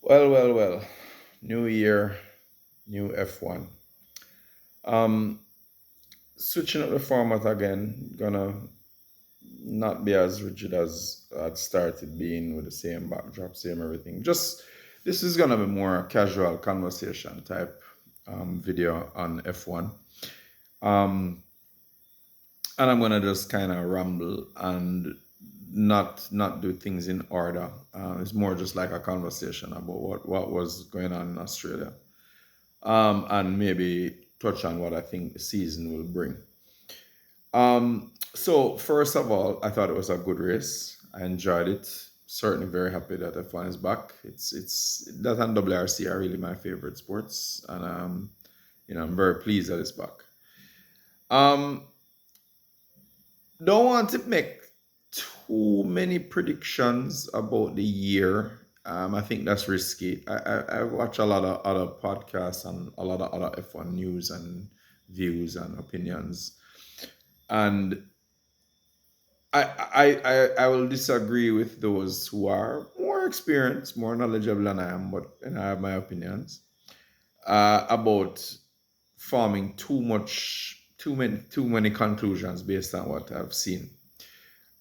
Well. New year, new F1. Um, Switching up the format again, gonna not be as rigid as I'd started being with the same backdrop, same everything. Just this is gonna be more casual conversation type video on F1. Um, and I'm gonna just kind of ramble and not do things in order. It's more just like a conversation about what was going on in Australia. And maybe touch on what I think the season will bring. So first of all, I thought it was a good race. I enjoyed it. Certainly very happy that F1 is back. It's that and WRC are really my favorite sports, and I'm very pleased that it's back. Um, don't want to make too many predictions about the year. I think that's risky. I watch a lot of other podcasts and a lot of other F1 news and views and opinions. And I will disagree with those who are more experienced, more knowledgeable than I am, but and I have my opinions about forming too many conclusions based on what I've seen.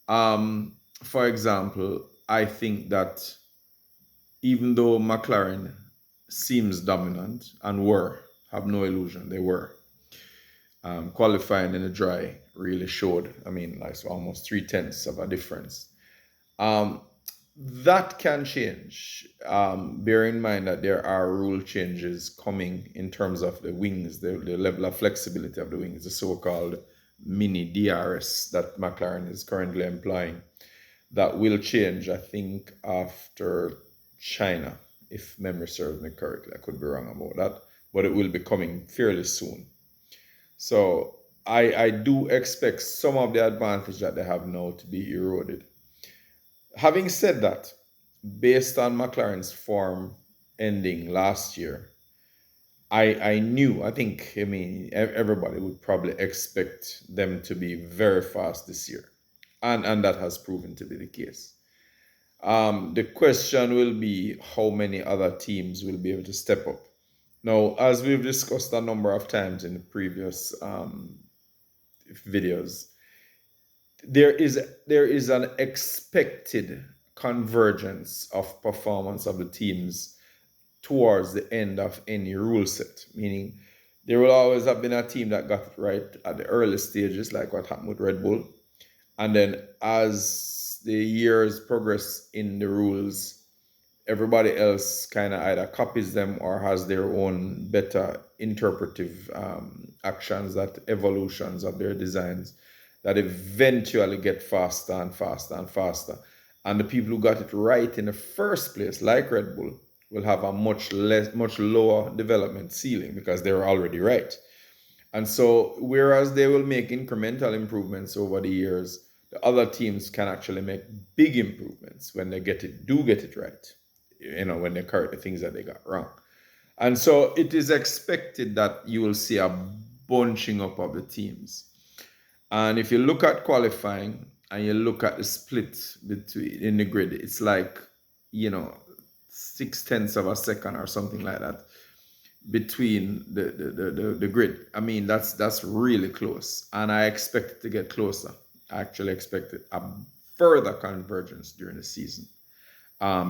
For example, I think that even though McLaren seems dominant and have no illusion, they were. Qualifying in the dry really showed, I mean, like so almost 3/10 of a difference. Um, that can change. Bear in mind that there are rule changes coming in terms of the wings, the level of flexibility of the wings, the so-called mini DRS that McLaren is currently employing. That will change, I think, after China, if memory serves me correctly. I could be wrong about that, but it will be coming fairly soon. So I do expect some of the advantage that they have now to be eroded. Having said that, based on McLaren's form ending last year, I mean, everybody would probably expect them to be very fast this year. And that has proven to be the case. The question will be how many other teams will be able to step up. Now, as we've discussed a number of times in the previous videos, there is an expected convergence of performance of the teams towards the end of any rule set, meaning there will always have been a team that got it right at the early stages, like what happened with Red Bull. And then as the years progress in the rules, everybody else kind of either copies them or has their own better interpretive actions, that evolutions of their designs that eventually get faster and faster and faster. And the people who got it right in the first place, like Red Bull, will have a much lower development ceiling because they're already right. And so, whereas they will make incremental improvements over the years, the other teams can actually make big improvements when they get it right. When they correct the things that they got wrong. And so it is expected that you will see a bunching up of the teams. And if you look at qualifying and you look at the split between in the grid, it's like, 6/10 of a second or something like that between the grid. I mean, that's really close. And I expect it to get closer. I actually expect a further convergence during the season.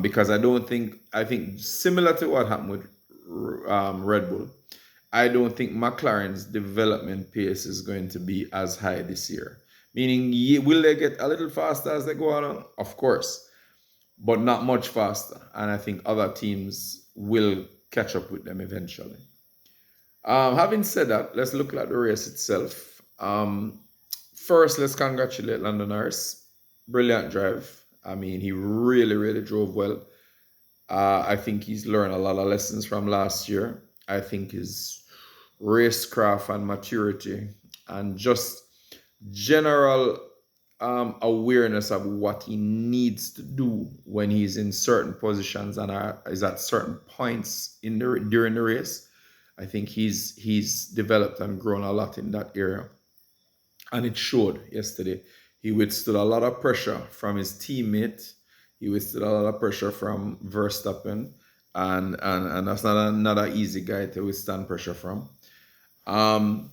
Because I think similar to what happened with Red Bull, I don't think McLaren's development pace is going to be as high this year. Meaning, will they get a little faster as they go along? Of course, but not much faster. And I think other teams will catch up with them eventually. Having said that, let's look at the race itself. First, let's congratulate Lando Norris. Brilliant drive. I mean, he really, really drove well. I think he's learned a lot of lessons from last year. I think his racecraft and maturity and just general awareness of what he needs to do when he's in certain positions and is at certain points during the race. I think he's developed and grown a lot in that area, and it showed yesterday. He withstood a lot of pressure from his teammate. He withstood a lot of pressure from Verstappen, and that's not an easy guy to withstand pressure from. Um,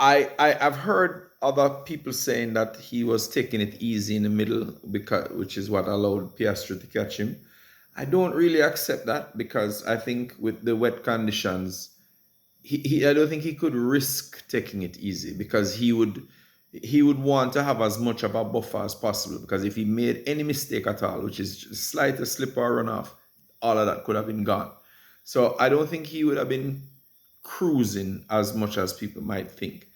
I've heard other people saying that he was taking it easy in the middle, because which is what allowed Piastri to catch him. I don't really accept that, because I think with the wet conditions, I don't think he could risk taking it easy, because he would want to have as much of a buffer as possible, because if he made any mistake at all, which is just slightest slip or run off, all of that could have been gone. So I don't think he would have been cruising as much as people might think.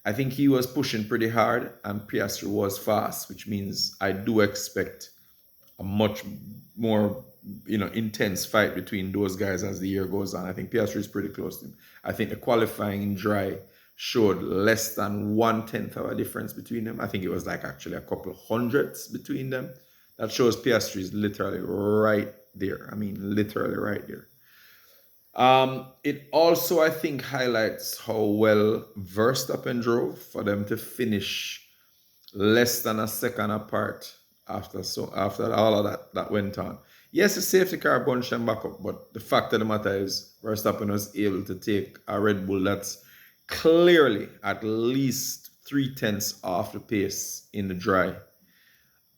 I think he was pushing pretty hard and Piastri was fast, which means I do expect a much more intense fight between those guys as the year goes on. I think Piastri is pretty close to him. I think the qualifying in dry showed less than 1/10 of a difference between them. I think it was like actually a couple of hundredths between them. That shows Piastri is literally right there. I mean, literally right there. It also, I think, highlights how well Verstappen drove for them to finish less than a second apart after all of that went on. Yes, the safety car bunched them back up, but the fact of the matter is Verstappen was able to take a Red Bull that's clearly at least 3/10 off the pace in the dry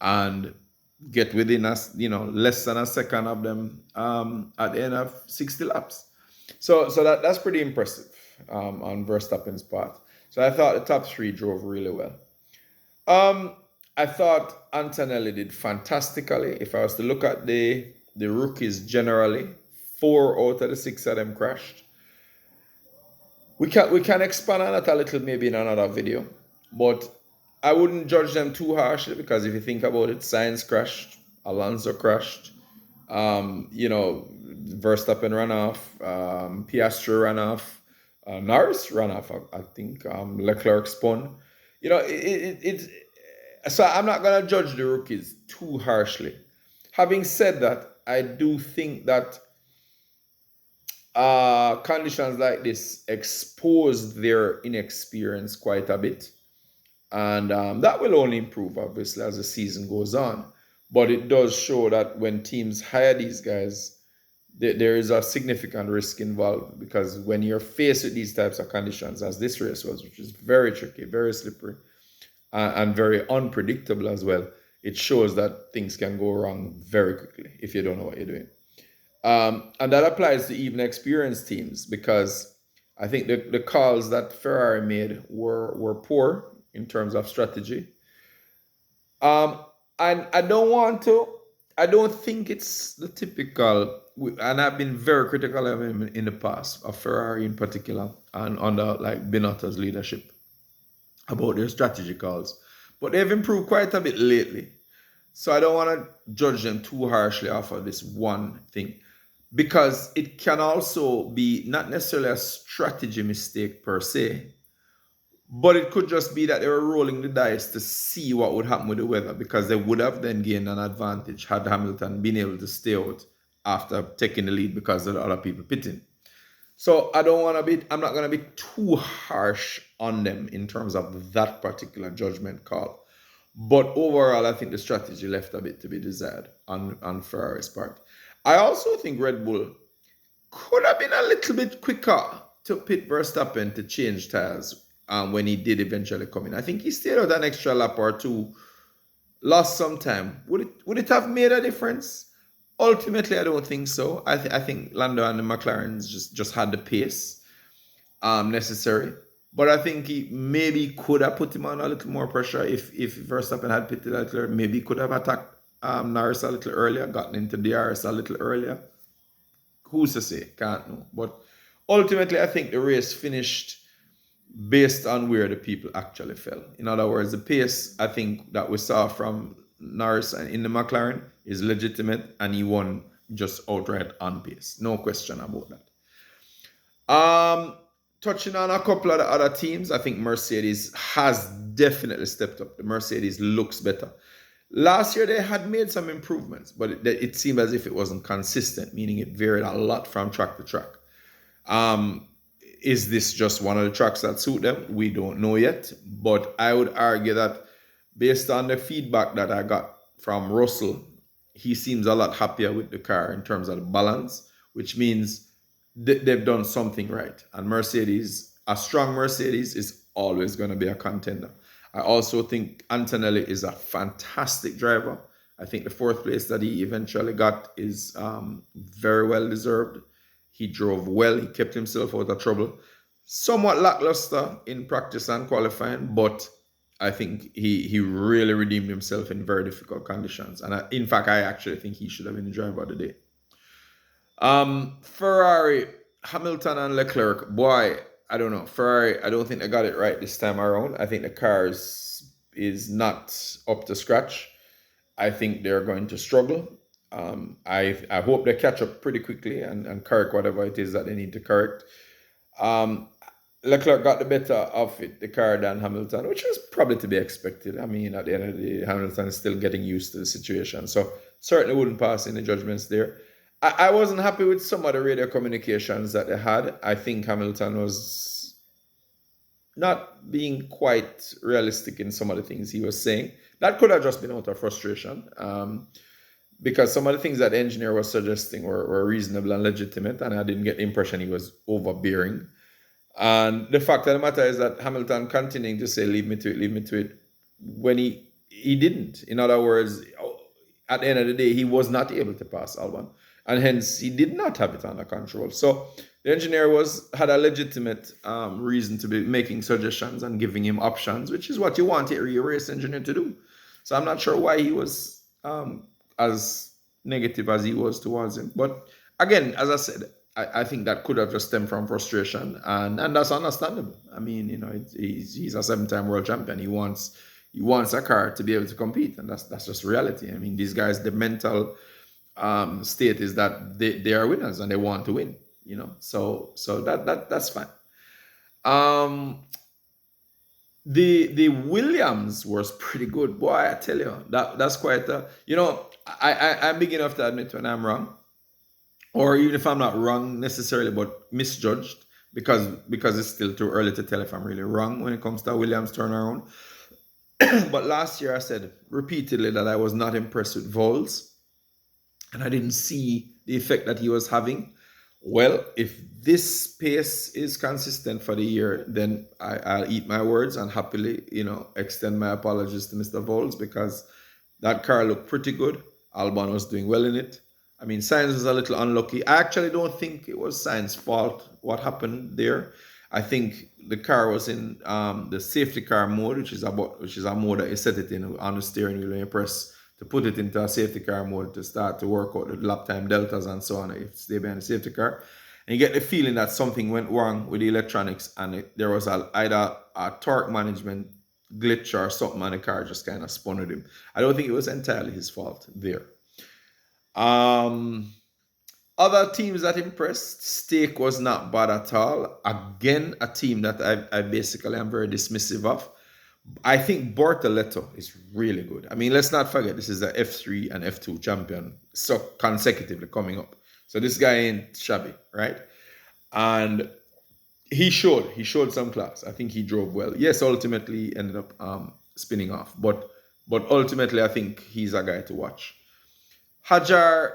and get within us, less than a second of them at the end of 60 laps. So that's pretty impressive on Verstappen's part. So I thought the top three drove really well. I thought Antonelli did fantastically. If I was to look at the rookies generally, 4 out of the 6 of them crashed. We can expand on that a little maybe in another video, but I wouldn't judge them too harshly, because if you think about it, Sainz crashed, Alonso crashed, Verstappen ran off, Piastri ran off, Norris ran off, I think, Leclerc spun. So I'm not going to judge the rookies too harshly. Having said that, I do think that conditions like this expose their inexperience quite a bit. And that will only improve, obviously, as the season goes on. But it does show that when teams hire these guys, there is a significant risk involved, because when you're faced with these types of conditions, as this race was, which is very tricky, very slippery, and very unpredictable as well, it shows that things can go wrong very quickly if you don't know what you're doing. And that applies to even experienced teams, because I think the calls that Ferrari made were poor in terms of strategy. And I don't think it's the typical, and I've been very critical of him in the past, of Ferrari in particular, and under like Binotto's leadership, about their strategy calls. But they've improved quite a bit lately. So I don't want to judge them too harshly off of this one thing, because it can also be not necessarily a strategy mistake per se, but it could just be that they were rolling the dice to see what would happen with the weather, because they would have then gained an advantage had Hamilton been able to stay out after taking the lead because of the other people pitting. So I'm not going to be too harsh on them in terms of that particular judgment call. But overall, I think the strategy left a bit to be desired on Ferrari's part. I also think Red Bull could have been a little bit quicker to pit Verstappen to change tires when he did eventually come in. I think he stayed out an extra lap or two, lost some time. Would it have made a difference? Ultimately, I don't think so. I think Lando and the McLarens just had the pace necessary. But I think he maybe could have put him on a little more pressure if Verstappen had pitted a little. Maybe he could have attacked Norris a little earlier, gotten into DRS a little earlier. Who's to say? Can't know. But ultimately, I think the race finished based on where the people actually fell. In other words, the pace, I think, that we saw from Norris in the McLaren is legitimate, and he won just outright on pace. No question about that. Touching on a couple of the other teams, I think Mercedes has definitely stepped up. The Mercedes looks better. Last year, they had made some improvements, but it seemed as if it wasn't consistent, meaning it varied a lot from track to track. Is this just one of the tracks that suit them? We don't know yet, but I would argue that based on the feedback that I got from Russell, he seems a lot happier with the car in terms of the balance, which means they've done something right. And Mercedes, a strong Mercedes, is always going to be a contender. I also think Antonelli is a fantastic driver. I think the fourth place that he eventually got is very well deserved. He drove well. He kept himself out of trouble. Somewhat lackluster in practice and qualifying, but I think he really redeemed himself in very difficult conditions. And in fact, I actually think he should have been the driver of the day. Ferrari, Hamilton and Leclerc, boy, I don't know. Ferrari, I don't think they got it right this time around. I think the car is not up to scratch. I think they're going to struggle. I hope they catch up pretty quickly and correct whatever it is that they need to correct. Leclerc got the better of it, the car, than Hamilton, which was probably to be expected. I mean, at the end of the day, Hamilton is still getting used to the situation. So certainly wouldn't pass any judgments there. I wasn't happy with some of the radio communications that they had. I think Hamilton was not being quite realistic in some of the things he was saying. That could have just been out of frustration, because some of the things that the engineer was suggesting were reasonable and legitimate, and I didn't get the impression he was overbearing. And the fact of the matter is that Hamilton continuing to say, leave me to it, when he didn't. In other words, at the end of the day, he was not able to pass Albon, and hence he did not have it under control. So the engineer had a legitimate reason to be making suggestions and giving him options, which is what you want a race engineer to do. So I'm not sure why he was as negative as he was towards him. But again, as I said, I think that could have just stemmed from frustration, and that's understandable. I mean, he's a 7-time world champion. He wants a car to be able to compete, and that's just reality. I mean, these guys, the mental state is that they are winners and they want to win. So that's fine. The Williams was pretty good, boy. I tell you, that's quite I'm big enough to admit when I'm wrong, or even if I'm not wrong necessarily, but misjudged, because it's still too early to tell if I'm really wrong when it comes to Williams turnaround. But last year I said repeatedly that I was not impressed with Vols, and I didn't see the effect that he was having. Well, if this pace is consistent for the year, then I'll eat my words and happily, extend my apologies to Mr. Vols, because that car looked pretty good. Albon was doing well in it. I mean, Sainz was a little unlucky. I actually don't think it was Sainz's fault what happened there. I think the car was in the safety car mode, which is a mode that you set it in on the steering wheel and you press to put it into a safety car mode to start to work out the lap time deltas and so on if stay behind the safety car. And you get the feeling that something went wrong with the electronics, and there was either a torque management glitch or something, and the car just kind of spun with him. I don't think it was entirely his fault there. Other teams that impressed, Stake was not bad at all. Again, a team that I basically am very dismissive of. I think Bortoleto is really good. I mean, let's not forget, this is the F3 and F2 champion, so consecutively coming up. So this guy ain't shabby, right? And he showed some class. I think he drove well. Yes, ultimately ended up spinning off, but ultimately I think he's a guy to watch. Hajar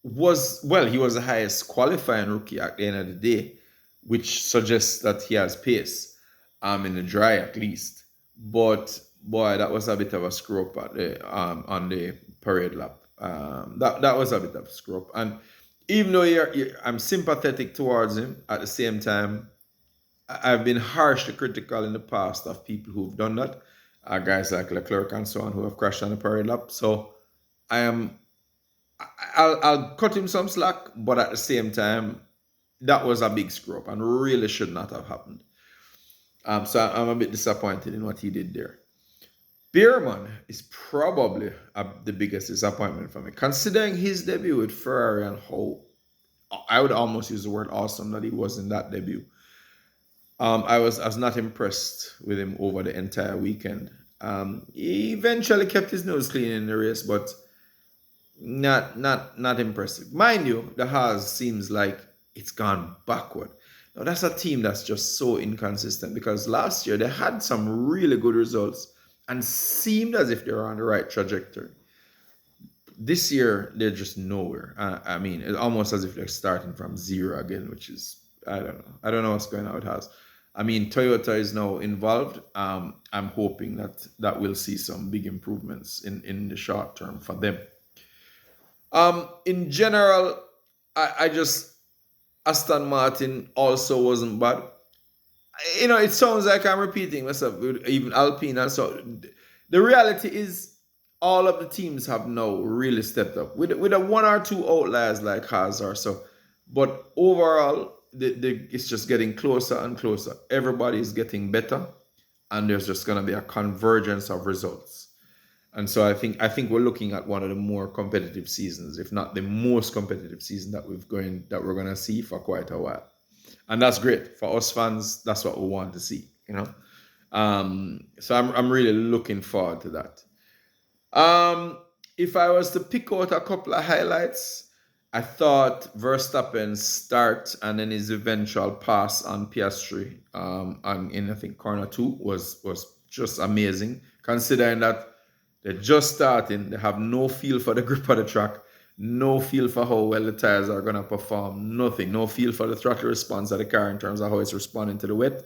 he was the highest qualifying rookie at the end of the day, which suggests that he has pace, in the dry at least. But boy, that was a bit of a screw up at on the parade lap. That was a bit of a screw up. And even though I'm sympathetic towards him, at the same time, I've been harshly critical in the past of people who've done that, guys like Leclerc and so on, who have crashed on the parade lap. So I'll cut him some slack, but at the same time, that was a big screw up and really should not have happened. So I'm a bit disappointed in what he did there. Bierman is probably the biggest disappointment for me, considering his debut with Ferrari and how I would almost use the word awesome that he was in that debut. I was not impressed with him over the entire weekend. He eventually kept his nose clean in the race, but not impressive. Mind you, the Haas seems like it's gone backward. Now that's a team that's just so inconsistent, because last year they had some really good results and seemed as if they were on the right trajectory. This year they're just nowhere. I mean, it's almost as if they're starting from zero again, which is I don't know. I don't know what's going on with Haas. I mean, Toyota is now involved. I'm hoping that we'll see some big improvements in the short term for them. In general, I just Aston Martin also wasn't bad. It sounds like I'm repeating myself with even Alpine and so. The reality is, all of the teams have now really stepped up with a one or two outliers like Haas or so, but overall, it's just getting closer and closer. Everybody is getting better, and there's just going to be a convergence of results. And so I think we're looking at one of the more competitive seasons, if not the most competitive season that we're going to see for quite a while. And that's great for us fans. That's what we want to see. So I'm really looking forward to that. If I was to pick out a couple of highlights, I thought Verstappen's start and then his eventual pass on Piastri in I think corner 2 was just amazing, considering that they're just starting. They have no feel for the grip of the track, no feel for how well the tires are going to perform, nothing, no feel for the throttle response of the car in terms of how it's responding to the wet.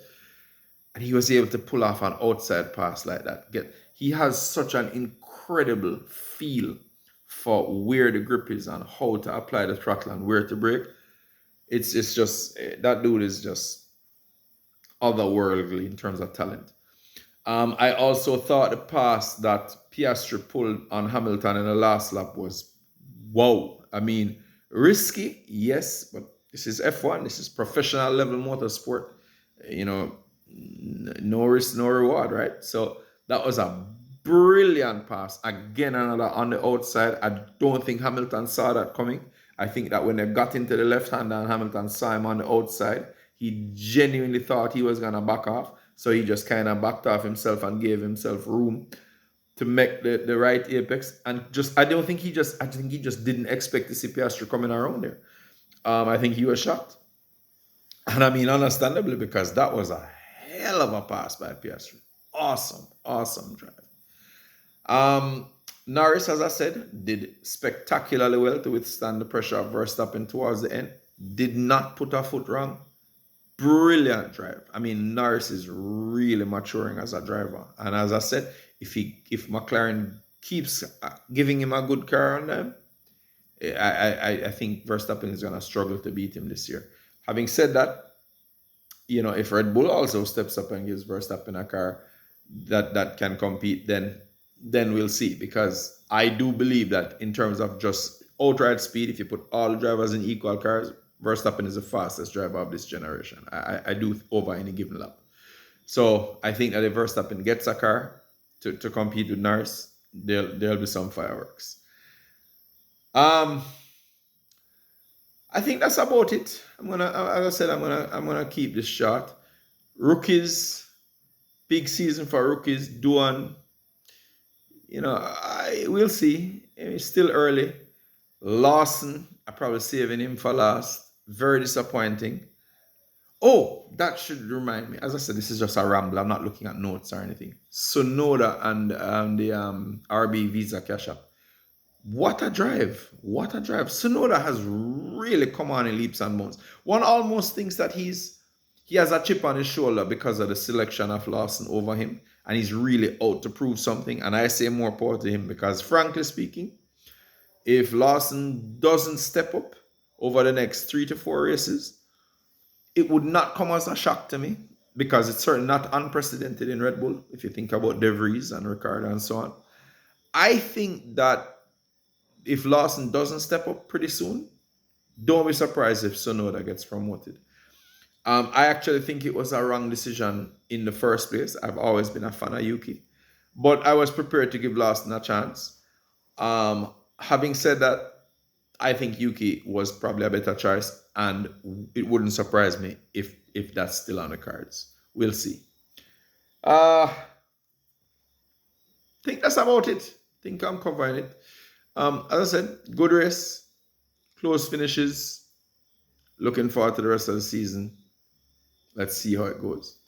And he was able to pull off an outside pass like that. He has such an incredible feel for where the grip is and how to apply the throttle and where to brake. It's just, that dude is just otherworldly in terms of talent. I also thought the pass that Piastri pulled on Hamilton in the last lap was wow. I mean, risky, yes, but this is F1. This is professional level motorsport. No risk, no reward, right? So that was a brilliant pass. Again, another on the outside. I don't think Hamilton saw that coming. I think that when they got into the left hand and Hamilton saw him on the outside, he genuinely thought he was going to back off. So he just kind of backed off himself and gave himself room to make the right apex. And I think he just didn't expect to see Piastri coming around there. I think he was shocked. And I mean, understandably, because that was a hell of a pass by Piastri. Awesome drive. Norris, as I said, did spectacularly well to withstand the pressure of Verstappen towards the end. Did not put a foot wrong. Brilliant drive. I mean, Norris is really maturing as a driver. And as I said, if McLaren keeps giving him a good car on them, I think Verstappen is going to struggle to beat him this year. Having said that, if Red Bull also steps up and gives Verstappen a car that can compete, then we'll see. Because I do believe that in terms of just outright speed, if you put all the drivers in equal cars, Verstappen is the fastest driver of this generation. I do over any given lap. So I think that if Verstappen gets a car to compete with Norris, there'll be some fireworks. I think that's about it. As I said, I'm gonna keep this short. Rookies, big season for rookies. Duan, we'll see. It's still early. Lawson, I'm probably saving him for last. Very disappointing. Oh, that should remind me. As I said, this is just a ramble. I'm not looking at notes or anything. Sonoda and the RB Visa Cash App. What a drive. Sonoda has really come on in leaps and bounds. One almost thinks that he has a chip on his shoulder because of the selection of Lawson over him. And he's really out to prove something. And I say more power to him because, frankly speaking, if Lawson doesn't step up over the next 3 to 4 races, it would not come as a shock to me, because it's certainly not unprecedented in Red Bull. If you think about De Vries and Ricciardo and so on, I think that if Lawson doesn't step up pretty soon, don't be surprised if Sonoda gets promoted. I actually think it was a wrong decision in the first place. I've always been a fan of Yuki, but I was prepared to give Lawson a chance. Having said that, I think Yuki was probably a better choice, and it wouldn't surprise me if that's still on the cards. We'll see. I think that's about it. I think I'm covering it. As I said, good race, close finishes. Looking forward to the rest of the season. Let's see how it goes.